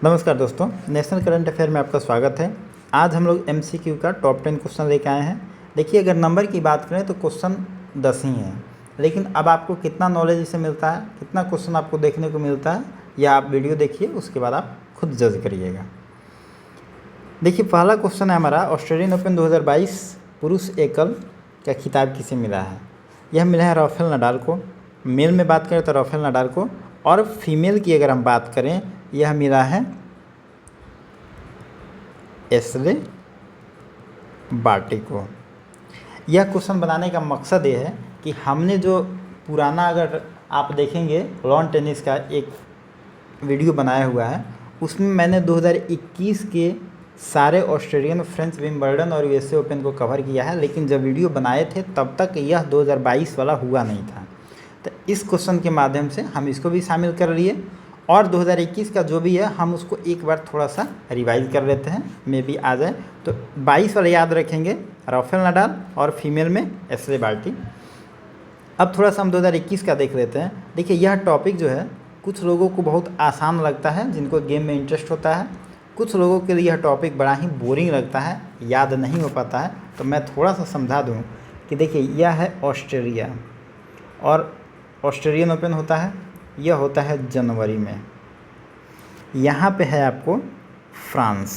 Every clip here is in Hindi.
नमस्कार दोस्तों, नेशनल करंट अफेयर में आपका स्वागत है। आज हम लोग एमसीक्यू का टॉप 10 क्वेश्चन लेके आए हैं। देखिए, अगर नंबर की बात करें तो क्वेश्चन 10 ही हैं, लेकिन अब आपको कितना नॉलेज इससे मिलता है, कितना क्वेश्चन आपको देखने को मिलता है, या आप वीडियो देखिए, उसके बाद आप खुद जज करिएगा। देखिए, पहला क्वेश्चन है हमारा, ऑस्ट्रेलियन ओपन 2022 पुरुष एकल का खिताब किसे मिला है। यह मिला है राफेल नडाल को। मेल में बात करें तो राफेल नडाल को, और फीमेल की अगर हम बात करें, यह मिला है एशले बार्टी को। यह क्वेश्चन बनाने का मकसद ये है कि हमने जो पुराना, अगर आप देखेंगे, लॉन टेनिस का एक वीडियो बनाया हुआ है, उसमें मैंने 2021 के सारे ऑस्ट्रेलियन, फ्रेंच विंबलडन और यूएसए ओपन को कवर किया है, लेकिन जब वीडियो बनाए थे तब तक यह 2022 वाला हुआ नहीं था। तो इस क्वेश्चन के माध्यम से हम इसको भी शामिल कर लिए, और 2021 का जो भी है हम उसको एक बार थोड़ा सा रिवाइज कर लेते हैं, मे भी आ जाए। तो 22 वाला याद रखेंगे, राफेल नडाल, और फीमेल में एशले बार्टी। अब थोड़ा सा हम 2021 का देख लेते हैं। देखिए, यह टॉपिक जो है कुछ लोगों को बहुत आसान लगता है, जिनको गेम में इंटरेस्ट होता है। कुछ लोगों के लिए यह टॉपिक बड़ा ही बोरिंग लगता है, याद नहीं हो पाता है। तो मैं थोड़ा सा समझा दूँ कि देखिए, यह है ऑस्ट्रेलिया, और ऑस्ट्रेलियन ओपन होता है, यह होता है जनवरी में। यहाँ पे है आपको फ्रांस,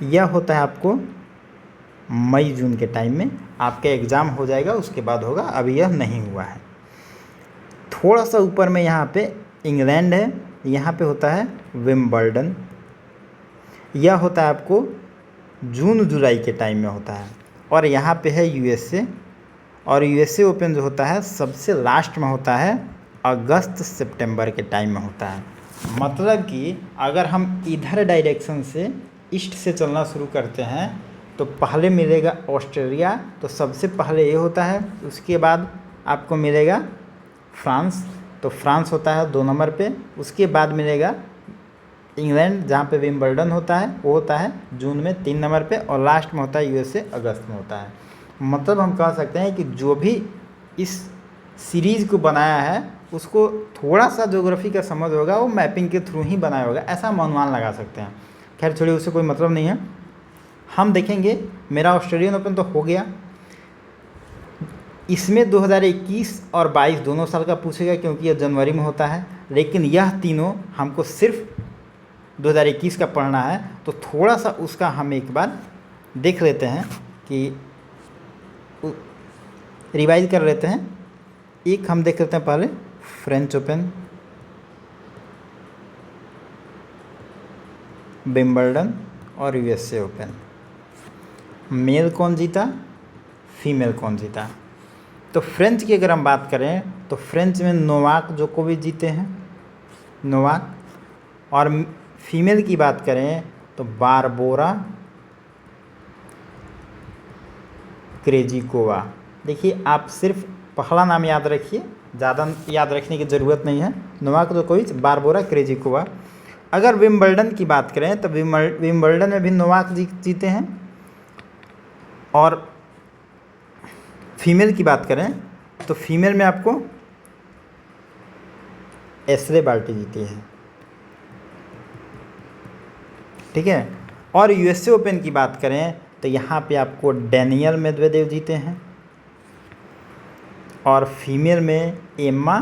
यह होता है आपको मई जून के टाइम में। आपका एग्ज़ाम हो जाएगा, उसके बाद होगा, अभी यह नहीं हुआ है। थोड़ा सा ऊपर में यहाँ पे इंग्लैंड है, यहाँ पे होता है विंबलडन। यह होता है आपको जून जुलाई के टाइम में होता है। और यहाँ पे है यूएसए, और यूएसए ओपन जो होता है सबसे लास्ट में होता है, अगस्त सितंबर के टाइम में होता है। मतलब कि अगर हम इधर डायरेक्शन से, ईस्ट से चलना शुरू करते हैं, तो पहले मिलेगा ऑस्ट्रेलिया, तो सबसे पहले ये होता है। उसके बाद आपको मिलेगा फ्रांस, तो फ्रांस होता है 2 नंबर पे। उसके बाद मिलेगा इंग्लैंड, जहाँ पे विंबलडन होता है, वो होता है जून में 3 नंबर पे, और लास्ट में होता है यूएसए, अगस्त में होता है। मतलब हम कह सकते हैं कि जो भी इस सीरीज़ को बनाया है उसको थोड़ा सा ज्योग्राफी का समझ होगा, वो मैपिंग के थ्रू ही बनाया होगा, ऐसा हम अनुमान लगा सकते हैं। खैर छोड़िए, उससे कोई मतलब नहीं है। हम देखेंगे, मेरा ऑस्ट्रेलियन ओपन तो हो गया, इसमें 2021 और 22 दोनों साल का पूछेगा, क्योंकि यह जनवरी में होता है। लेकिन यह तीनों हमको सिर्फ 2021 का पढ़ना है, तो थोड़ा सा उसका हम एक बार देख लेते हैं, कि रिवाइज कर लेते हैं। एक हम देख लेते हैं पहले, फ्रेंच ओपन, विंबलडन और यूएसए ओपन। मेल कौन जीता, फीमेल कौन जीता। तो फ्रेंच की अगर हम बात करें तो फ्रेंच में नोवाक जोकोविच जीते हैं, नोवाक। और फीमेल की बात करें तो बारबोरा क्रेजिकोवा। देखिए, आप सिर्फ पहला नाम याद रखिए, ज़्यादा याद रखने की ज़रूरत नहीं है। नोवाक जोकोविच, बारबोरा क्रेजिकोवा। अगर विंबलडन की बात करें तो विंबलडन में भी नोवाक जीते हैं। और फीमेल की बात करें तो फीमेल में आपको एशले बार्टी जीती है, ठीक है। और यूएसए ओपन की बात करें तो यहाँ पे आपको डेनियल मेदवेदेव जीते हैं, और फीमेल में एम्मा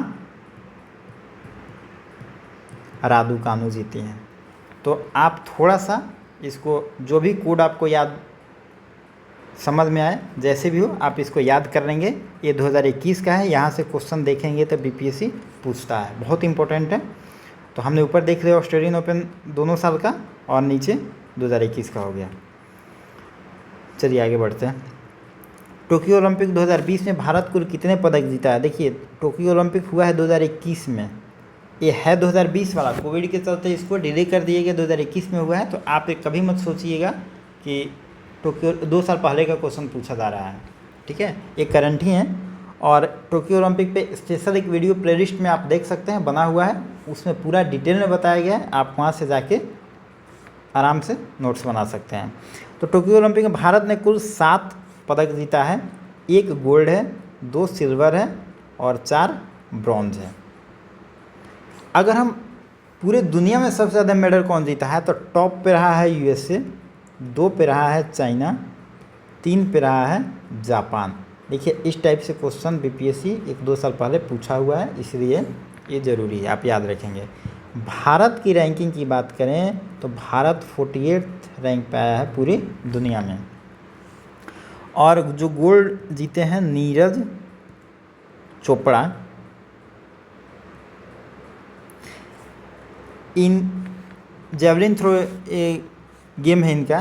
रादुकानु जीती हैं। तो आप थोड़ा सा इसको, जो भी कोड आपको याद समझ में आए, जैसे भी हो आप इसको याद कर लेंगे। ये 2021 का है, यहाँ से क्वेश्चन देखेंगे तो बीपीएससी पूछता है, बहुत इंपॉर्टेंट है। तो हमने ऊपर देख लिया ऑस्ट्रेलियन ओपन दोनों साल का, और नीचे 2021 का हो गया। चलिए आगे बढ़ते हैं। टोक्यो ओलंपिक 2020 में भारत कुल कितने पदक जीता है। देखिए, टोक्यो ओलंपिक हुआ है 2021 में, ये है 2020 वाला, कोविड के चलते इसको डिले कर दिए गए, 2021 में हुआ है। तो आप कभी मत सोचिएगा कि टोक्यो 2 साल पहले का क्वेश्चन पूछा जा रहा है, ठीक है। ये करंट ही है। और टोक्यो ओलंपिक पे स्पेशल एक वीडियो प्लेलिस्ट में आप देख सकते हैं, बना हुआ है, उसमें पूरा डिटेल में बताया गया है। आप वहाँ से जाके आराम से नोट्स बना सकते हैं। तो टोक्यो ओलंपिक में भारत ने कुल 7 पदक जीता है। 1 गोल्ड है, 2 सिल्वर है, और 4 ब्रॉन्ज है। अगर हम पूरे दुनिया में सबसे ज़्यादा मेडल कौन जीता है? तो टॉप पे रहा है यूएसए, 2 पे रहा है चाइना, 3 पे रहा है जापान। देखिए इस टाइप से क्वेश्चन बीपीएससी 1-2 साल पहले पूछा हुआ है, इसलिए ये ज़रूरी है, आप याद रखेंगे। भारत की रैंकिंग की बात करें तो भारत 48 रैंक पे आया है पूरी दुनिया में। और जो गोल्ड जीते हैं नीरज चोपड़ा, इन जेवलिन थ्रो गेम है इनका,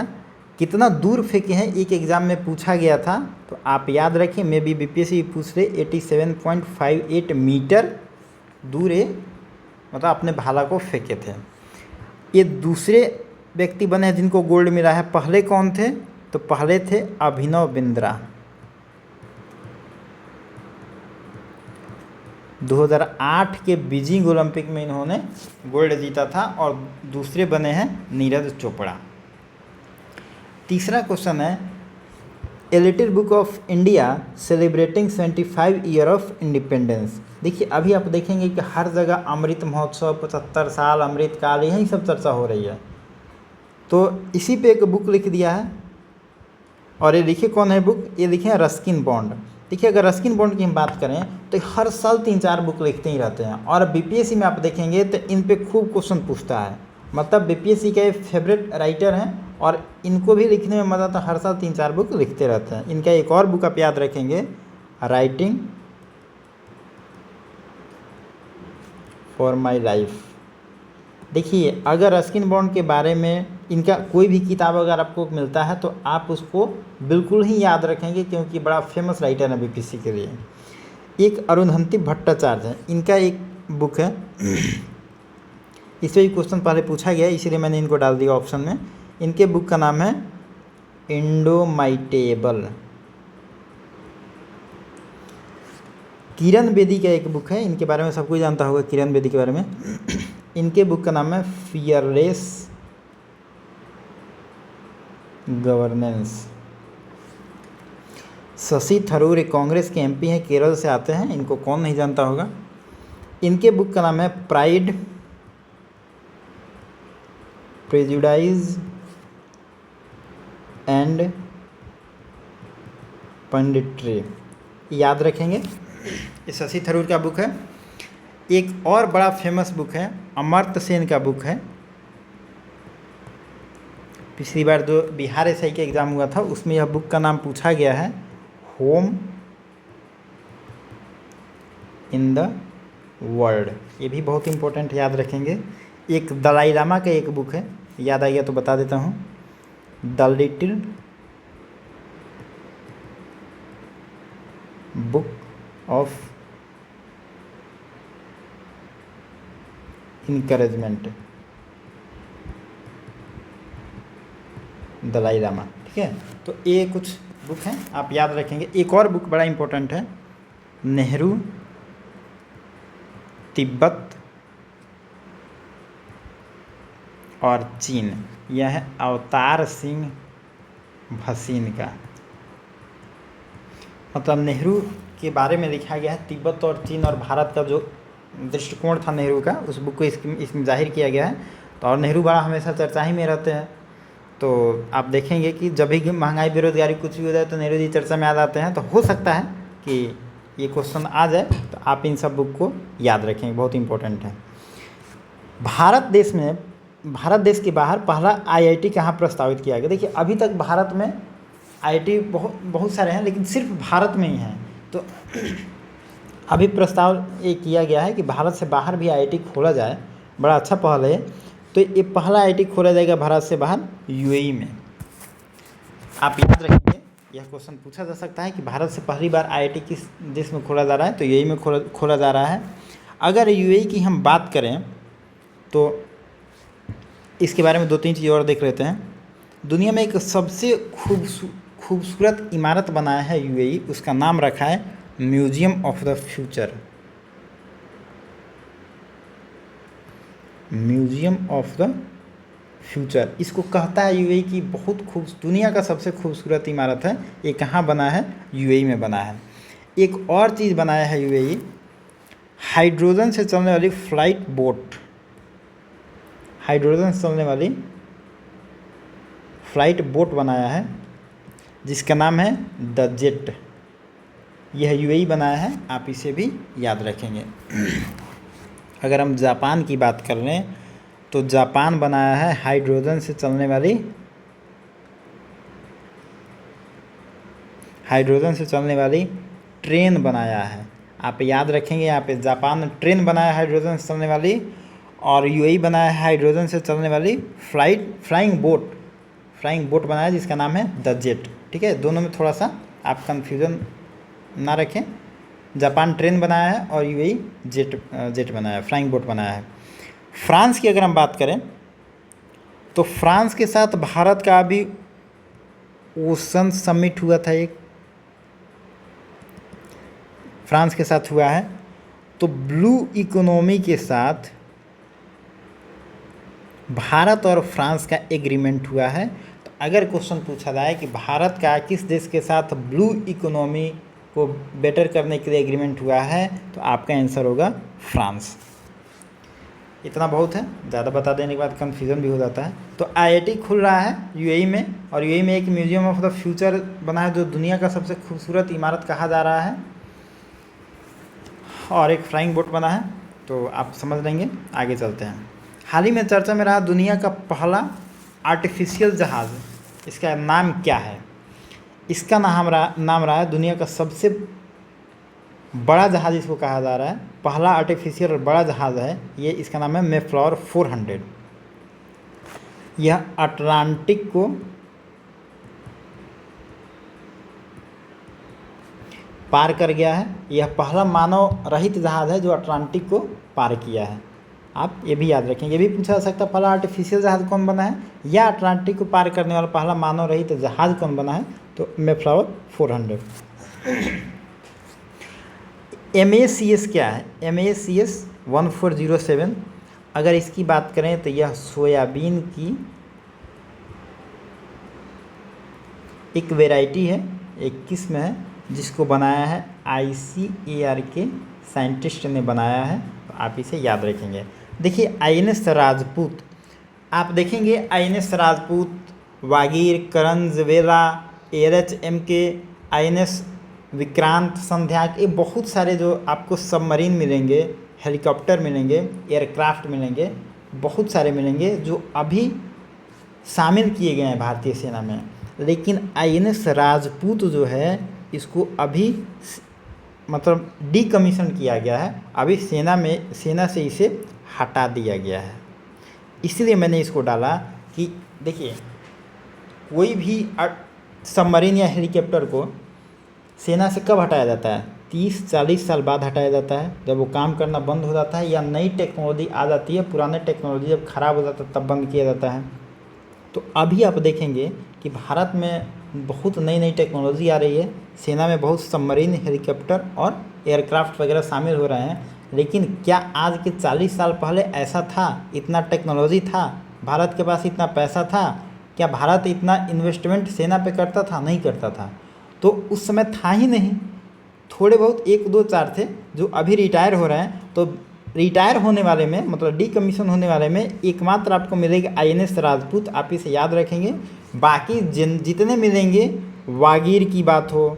कितना दूर फेंके हैं एक एग्ज़ाम में पूछा गया था, तो आप याद रखें, मे बी बीपीएससी पूछ रहे 87.58 मीटर दूर है, मतलब अपने भाला को फेंके थे। ये दूसरे व्यक्ति बने हैं जिनको गोल्ड मिला है। पहले कौन थे? तो पहले थे अभिनव बिंद्रा, 2008 के बीजिंग ओलंपिक में इन्होंने गोल्ड जीता था। और दूसरे बने हैं नीरज चोपड़ा। तीसरा क्वेश्चन है, a little book of India celebrating 75 year of independence. देखिए अभी आप देखेंगे कि हर जगह अमृत महोत्सव, 75 साल, अमृत काल, यही सब चर्चा हो रही है। तो इसी पे एक बुक लिख दिया है, और ये लिखे कौन है बुक? ये लिखे हैं रस्किन बॉन्ड। देखिए अगर रस्किन बॉन्ड की हम बात करें तो हर साल 3-4 बुक लिखते ही रहते हैं, और बीपीएससी में आप देखेंगे तो इन पे खूब क्वेश्चन पूछता है। मतलब बीपीएससी के फेवरेट राइटर हैं, और इनको भी लिखने में मज़ा, तो हर साल 3-4 बुक लिखते रहते हैं। इनका एक और बुक आप याद रखेंगे, राइटिंग फॉर माई लाइफ। देखिए अगर रस्किन बॉन्ड के बारे में इनका कोई भी किताब अगर आपको मिलता है तो आप उसको बिल्कुल ही याद रखेंगे, क्योंकि बड़ा फेमस राइटर है बीपीएससी के लिए। एक अरुंधति भट्टाचार्य है, इनका एक बुक है, इस पर क्वेश्चन पहले पूछा गया, इसीलिए मैंने इनको डाल दिया ऑप्शन में। इनके बुक का नाम है इंडोमाइटेबल। किरण बेदी का एक बुक है, इनके बारे में सब कोई जानता होगा, किरण बेदी के बारे में। इनके बुक का नाम है फियरलेस गवर्नेंस। शशि थरूर एक कांग्रेस के एमपी हैं, केरल से आते हैं, इनको कौन नहीं जानता होगा। इनके बुक का नाम है प्राइड, प्रेजुडाइज एंड पंडिट्री, याद रखेंगे। ये शशि थरूर का बुक है। एक और बड़ा फेमस बुक है, अमर्त्य सेन का बुक है। पिछली बार जो बिहार एसआई का एग्ज़ाम हुआ था उसमें यह बुक का नाम पूछा गया है, होम इन द वर्ल्ड। ये भी बहुत इंपॉर्टेंट, याद रखेंगे। एक दलाई लामा का एक बुक है, याद आ गया तो बता देता हूँ, the little book of encouragement, Dalai Lama. ठीक है, तो ये कुछ बुक हैं आप याद रखेंगे। एक और बुक बड़ा इंपॉर्टेंट है, नेहरू तिब्बत और चीन। यह है अवतार सिंह भसीन का। मतलब नेहरू के बारे में लिखा गया है, तिब्बत और चीन और भारत का जो दृष्टिकोण था नेहरू का, उस बुक को इसमें जाहिर किया गया है। तो और नेहरू बड़ा हमेशा चर्चा ही में रहते हैं, तो आप देखेंगे कि जब भी महंगाई, बेरोजगारी कुछ भी हो जाए तो नेहरू जी चर्चा में आ जाते हैं। तो हो सकता है कि ये क्वेश्चन आ जाए, तो आप इन सब बुक को याद रखेंगे, बहुत इंपॉर्टेंट है। भारत देश के बाहर पहला आईआईटी कहाँ प्रस्तावित किया गया? देखिए अभी तक भारत में आईआईटी बहुत सारे हैं, लेकिन सिर्फ भारत में ही हैं। तो अभी प्रस्ताव ये किया गया है कि भारत से बाहर भी आईआईटी खोला जाए, बड़ा अच्छा पहल है। तो ये पहला आईआईटी खोला जाएगा भारत से बाहर यूएई में। आप याद रखेंगे, यह क्वेश्चन पूछा जा सकता है कि भारत से पहली बार आईआईटी किस देश में खोला जा रहा है? तो यूएई में खोला जा रहा है। अगर यूएई की हम बात करें तो इसके बारे में 2-3 चीज़ और देख लेते हैं। दुनिया में एक सबसे खूबसूरत इमारत बनाया है यूएई, उसका नाम रखा है museum of the future. Museum of the future इसको कहता है यूएई की दुनिया का सबसे खूबसूरत इमारत है। ये कहाँ बना है? यूएई में बना है। एक और चीज़ बनाया है यूएई, हाइड्रोजन से चलने वाली फ्लाइट बोट। हाइड्रोजन से चलने वाली फ्लाइट बोट बनाया है जिसका नाम है द जेट। यह यूएई बनाया है, आप इसे भी याद रखेंगे। अगर हम जापान की बात कर लें तो जापान बनाया है हाइड्रोजन से चलने वाली ट्रेन बनाया है। आप याद रखेंगे, यहाँ पे जापान ने ट्रेन बनाया है हाइड्रोजन से चलने वाली, और यूएई बनाया है हाइड्रोजन से चलने वाली फ्लाइंग बोट बनाया है जिसका नाम है द जेट। ठीक है, दोनों में थोड़ा सा आप कंफ्यूजन ना रखें। जापान ट्रेन बनाया है और यूएई जेट बनाया है, फ्लाइंग बोट बनाया है। फ्रांस की अगर हम बात करें तो फ्रांस के साथ भारत का अभी ओशन समिट हुआ था, एक फ्रांस के साथ हुआ है। तो ब्लू इकोनॉमी के साथ भारत और फ्रांस का एग्रीमेंट हुआ है। तो अगर क्वेश्चन पूछा जाए कि भारत का किस देश के साथ ब्लू इकोनॉमी को बेटर करने के लिए एग्रीमेंट हुआ है, तो आपका आंसर होगा फ्रांस। इतना बहुत है, ज़्यादा बता देने के बाद कन्फ्यूज़न भी हो जाता है। तो आईआईटी खुल रहा है यूएई में, और यूएई में एक म्यूजियम ऑफ द फ्यूचर बना है जो दुनिया का सबसे खूबसूरत इमारत कहा जा रहा है, और एक फ्लाइंग बोट बना है। तो आप समझ लेंगे, आगे चलते हैं। हाल ही में चर्चा में रहा दुनिया का पहला आर्टिफिशियल जहाज़, इसका नाम क्या है? इसका नाम रहा है दुनिया का सबसे बड़ा जहाज़, इसको कहा जा रहा है पहला आर्टिफिशियल बड़ा जहाज़ है ये। इसका नाम है मेफ्लावर 400। यह अटलांटिक को पार कर गया है। यह पहला मानव रहित जहाज़ है जो अटलांटिक को पार किया है। आप ये भी याद रखें, ये भी पूछा जा सकता है पहला आर्टिफिशियल जहाज़ कौन बना है, या अटलांटिक को पार करने वाला पहला मानव रहित जहाज़ कौन बना है, तो मेफ्लावर 400। MACS क्या है? MACS 1407। अगर इसकी बात करें तो यह सोयाबीन की एक वैरायटी है, एक किस्म है जिसको बनाया है ICAR के साइंटिस्ट ने बनाया है। तो आप इसे याद रखेंगे। देखिए INS राजपूत, आप देखेंगे INS Rajput, Vagir, करंजवेला, ARH-MK, INS Vikrant, संध्याक, ये बहुत सारे जो आपको सबमरीन मिलेंगे, हेलीकॉप्टर मिलेंगे, एयरक्राफ्ट मिलेंगे, बहुत सारे मिलेंगे जो अभी शामिल किए गए हैं भारतीय सेना में। लेकिन INS राजपूत जो है इसको अभी मतलब डीकमीशन किया गया है, अभी सेना से इसे हटा दिया गया है। इसलिए मैंने इसको डाला कि देखिए कोई भी सबमरीन या हेलीकॉप्टर को सेना से कब हटाया जाता है? 30-40 साल बाद हटाया जाता है, जब वो काम करना बंद हो जाता है या नई टेक्नोलॉजी आ जाती है। पुराने टेक्नोलॉजी जब ख़राब हो जाता है तब बंद किया जाता है। तो अभी आप देखेंगे कि भारत में बहुत नई नई टेक्नोलॉजी आ रही है, सेना में बहुत सबमरीन, हेलीकॉप्टर और एयरक्राफ्ट वगैरह शामिल हो रहे हैं। लेकिन क्या आज के 40 साल पहले ऐसा था? इतना टेक्नोलॉजी था, भारत के पास इतना पैसा था? क्या भारत इतना इन्वेस्टमेंट सेना पे करता था? नहीं करता था। तो उस समय था ही नहीं। थोड़े बहुत 1-2-4 थे जो अभी रिटायर हो रहे हैं। तो रिटायर होने वाले में मतलब डीकमीशन होने वाले में एकमात्र आपको मिलेगी INS राजपूत, आप इसे याद रखेंगे। बाकी जितने मिलेंगे, वागीर की बात हो,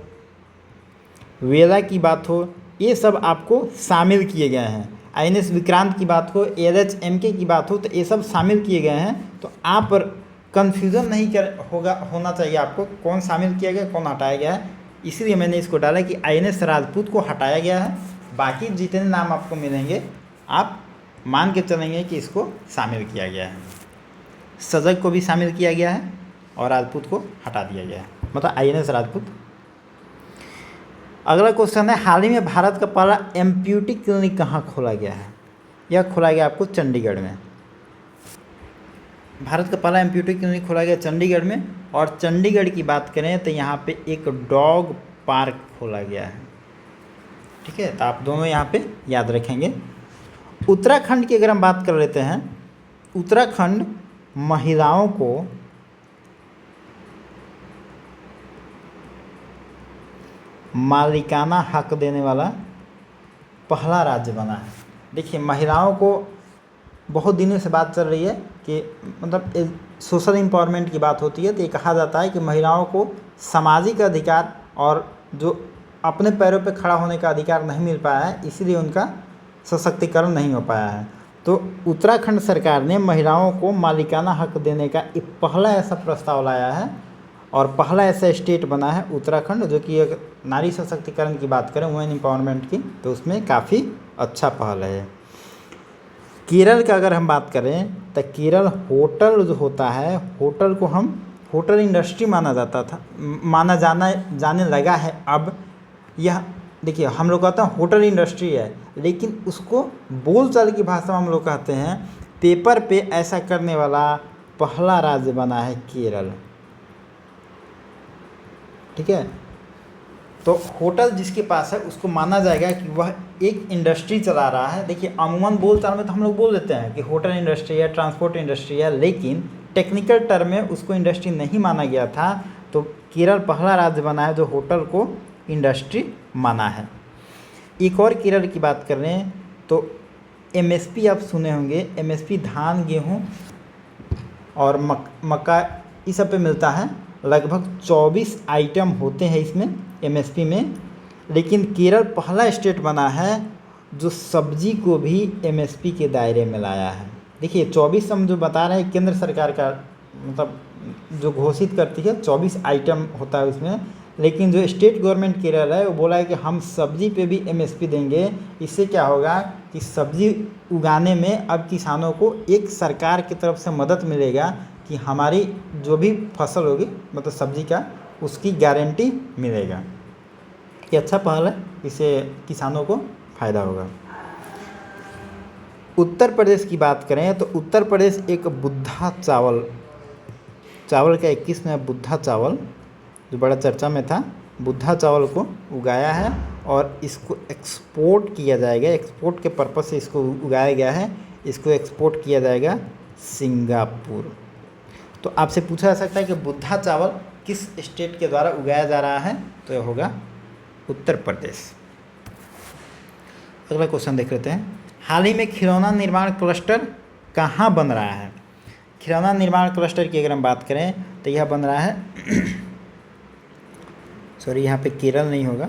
वेला की बात हो, ये सब आपको शामिल किए गए हैं। INS विक्रांत की बात हो, ARH-MK की बात हो, तो ये सब शामिल किए गए हैं। तो आप कन्फ्यूज़न नहीं होना चाहिए आपको कौन शामिल किया गया, कौन हटाया गया है। इसलिए मैंने इसको डाला कि INS राजपूत को हटाया गया है। बाकी जितने नाम आपको मिलेंगे आप मान के चलेंगे कि इसको शामिल किया गया है। सजग को भी शामिल किया गया है और राजपूत को हटा दिया गया है, मतलब INS राजपूत। अगला क्वेश्चन है, हाल ही में भारत का पहला एम्प्यूटी क्लिनिक कहाँ खोला गया है? यह खोला गया आपको चंडीगढ़ में। भारत का पहला एम्प्यूटी क्लिनिक खोला गया चंडीगढ़ में। और चंडीगढ़ की बात करें तो यहाँ पे एक डॉग पार्क खोला गया है। ठीक है, तो आप दोनों यहाँ पे याद रखेंगे। उत्तराखंड की अगर हम बात कर लेते हैं, उत्तराखंड महिलाओं को मालिकाना हक देने वाला पहला राज्य बना है। देखिए महिलाओं को बहुत दिनों से बात चल रही है कि मतलब सोशल एम्पावरमेंट की बात होती है तो ये कहा जाता है कि महिलाओं को सामाजिक अधिकार और जो अपने पैरों पे खड़ा होने का अधिकार नहीं मिल पाया है, इसीलिए उनका सशक्तिकरण नहीं हो पाया है। तो उत्तराखंड सरकार ने महिलाओं को मालिकाना हक देने का एक पहला ऐसा प्रस्ताव लाया है और पहला ऐसा स्टेट बना है उत्तराखंड, जो कि एक नारी सशक्तिकरण की बात करें, वुमेन एम्पावरमेंट की, तो उसमें काफ़ी अच्छा पहल है। केरल का अगर हम बात करें तो केरल होटल जो होता है, होटल को हम होटल इंडस्ट्री माना जाने लगा है अब। यह देखिए, हम लोग कहते हैं होटल इंडस्ट्री है, लेकिन उसको बोलचाल की भाषा में हम लोग कहते हैं पेपर पे ऐसा करने वाला पहला राज्य बना है केरल। ठीक है, तो होटल जिसके पास है उसको माना जाएगा कि वह एक इंडस्ट्री चला रहा है। देखिए, अमूमन बोलचाल में तो हम लोग बोल देते हैं कि होटल इंडस्ट्री है, ट्रांसपोर्ट इंडस्ट्री है, लेकिन टेक्निकल टर्म में उसको इंडस्ट्री नहीं माना गया था। तो केरल पहला राज्य बना है जो होटल को इंडस्ट्री माना है। एक और केरल की बात कर रहे हैं तो एमएसपी आप सुने होंगे, एमएसपी धान, गेहूँ और मक्का इस सब पे मिलता है। लगभग 24 आइटम होते हैं इसमें एमएसपी में, लेकिन केरल पहला स्टेट बना है जो सब्जी को भी एमएसपी के दायरे में लाया है। देखिए, 24 हम जो बता रहे हैं केंद्र सरकार का मतलब जो घोषित करती है 24 आइटम होता है उसमें, लेकिन जो स्टेट गवर्नमेंट केरल है वो बोला है कि हम सब्जी पे भी एमएसपी देंगे। इससे क्या होगा कि सब्जी उगाने में अब किसानों को एक सरकार की तरफ से मदद मिलेगा कि हमारी जो भी फसल होगी मतलब सब्जी का, उसकी गारंटी मिलेगा। ये अच्छा पहल है, इससे किसानों को फ़ायदा होगा। उत्तर प्रदेश की बात करें तो उत्तर प्रदेश एक बुद्धा चावल का एक किस्म है, बुद्धा चावल, जो बड़ा चर्चा में था। बुद्धा चावल को उगाया है और इसको एक्सपोर्ट किया जाएगा, एक्सपोर्ट के पर्पज़ से इसको उगाया गया है। इसको एक्सपोर्ट किया जाएगा सिंगापुर। तो आपसे पूछा जा सकता है कि बुद्धा चावल किस स्टेट के द्वारा उगाया जा रहा है, तो यह होगा उत्तर प्रदेश। अगला क्वेश्चन देख लेते हैं। हाल ही में खिलौना निर्माण क्लस्टर कहाँ बन रहा है? खिलौना निर्माण क्लस्टर की अगर हम बात करें तो यह बन रहा है सॉरी, यहाँ पे केरल नहीं होगा,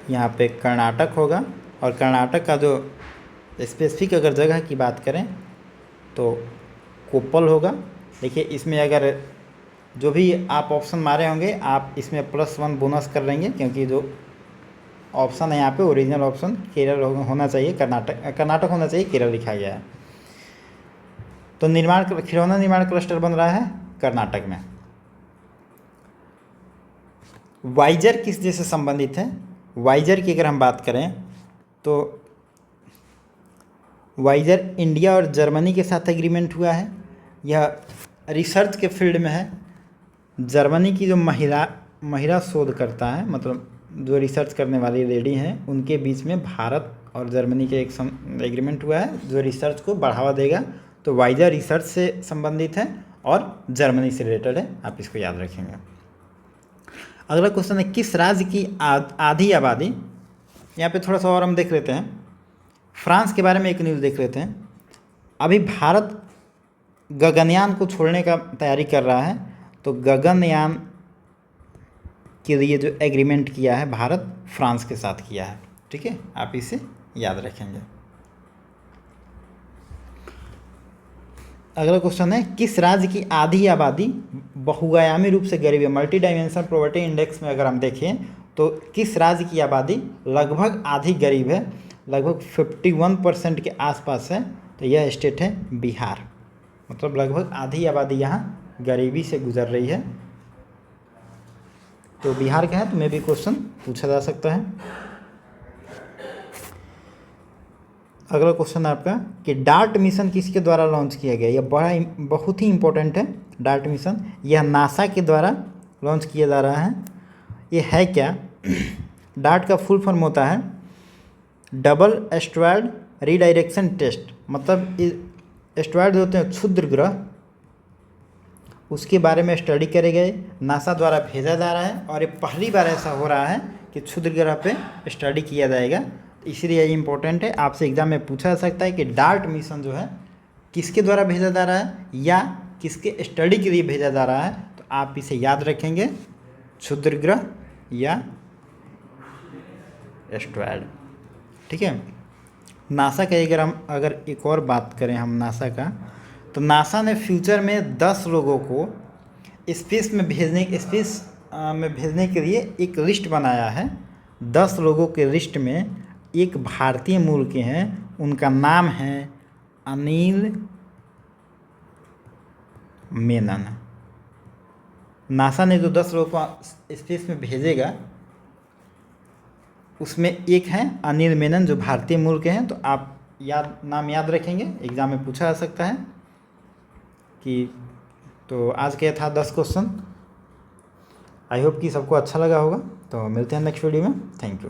यहाँ पे कर्नाटक होगा। और कर्नाटक का जो स्पेसिफिक अगर जगह की बात करें तो कोप्पल होगा। देखिए, इसमें अगर जो भी आप ऑप्शन मारे होंगे आप इसमें +1 बोनस कर लेंगे, क्योंकि जो ऑप्शन है यहाँ पे ओरिजिनल ऑप्शन केरल होना चाहिए, कर्नाटक होना चाहिए, केरल लिखा गया है। तो खिलौना निर्माण क्लस्टर बन रहा है कर्नाटक में। वाइजर किस देश से संबंधित है? वाइजर की अगर हम बात करें तो वाइजर इंडिया और जर्मनी के साथ एग्रीमेंट हुआ है। यह रिसर्च के फील्ड में है। जर्मनी की जो महिला शोधकर्ता है, मतलब जो रिसर्च करने वाली लेडी हैं, उनके बीच में भारत और जर्मनी के एक एग्रीमेंट हुआ है जो रिसर्च को बढ़ावा देगा। तो वाइजर रिसर्च से संबंधित है और जर्मनी से रिलेटेड है, आप इसको याद रखेंगे। अगला क्वेश्चन है, किस राज्य की आधी आबादी, यहाँ पे थोड़ा सा और हम देख लेते हैं। फ्रांस के बारे में एक न्यूज़ देख लेते हैं। अभी भारत गगनयान को छोड़ने का तैयारी कर रहा है, तो गगनयान के लिए जो एग्रीमेंट किया है भारत फ्रांस के साथ किया है। ठीक है, आप इसे याद रखेंगे। अगला क्वेश्चन है, किस राज्य की आधी आबादी बहुआयामी रूप से गरीब है? मल्टी डायमेंशनल पॉवर्टी इंडेक्स में अगर हम देखें तो किस राज्य की आबादी लगभग आधी गरीब है, लगभग 51% के आसपास है? तो यह स्टेट है बिहार। मतलब लगभग आधी आबादी यहाँ गरीबी से गुजर रही है। तो बिहार का है, तो मे भी क्वेश्चन पूछा जा सकता है। अगला क्वेश्चन है आपका कि डार्ट मिशन किसके द्वारा लॉन्च किया गया? यह बहुत ही इंपॉर्टेंट है। डार्ट मिशन यह नासा के द्वारा लॉन्च किया जा रहा है। ये है क्या? डार्ट का फुल फॉर्म होता है डबल एस्ट्रॉयड रीडायरेक्शन टेस्ट। मतलब एस्ट्रॉयड होते हैं क्षुद्र ग्रह, उसके बारे में स्टडी करे गए, नासा द्वारा भेजा जा रहा है। और ये पहली बार ऐसा हो रहा है कि क्षुद्र ग्रह पे स्टडी किया जाएगा। इसलिए ये इम्पोर्टेंट है। आपसे एग्ज़ाम में पूछा जा सकता है कि डार्ट मिशन जो है किसके द्वारा भेजा जा रहा है या किसके स्टडी के लिए भेजा जा रहा है, तो आप इसे याद रखेंगे, क्षुद्र ग्रह या एस्ट्रॉयड। ठीक है। नासा का अगर एक और बात करें हम नासा का, तो नासा ने फ्यूचर में 10 लोगों को स्पेस में भेजने के लिए एक लिस्ट बनाया है। 10 लोगों के लिस्ट में एक भारतीय मूल के हैं, उनका नाम है अनिल मेनन। नासा ने जो 10 लोगों को स्पेस में भेजेगा उसमें एक हैं अनिल मेनन जो भारतीय मूल के हैं। तो आप नाम याद रखेंगे, एग्ज़ाम में पूछा जा सकता है कि। तो आज के था 10 क्वेश्चन। आई होप कि सबको अच्छा लगा होगा। तो मिलते हैं नेक्स्ट वीडियो में। Thank you.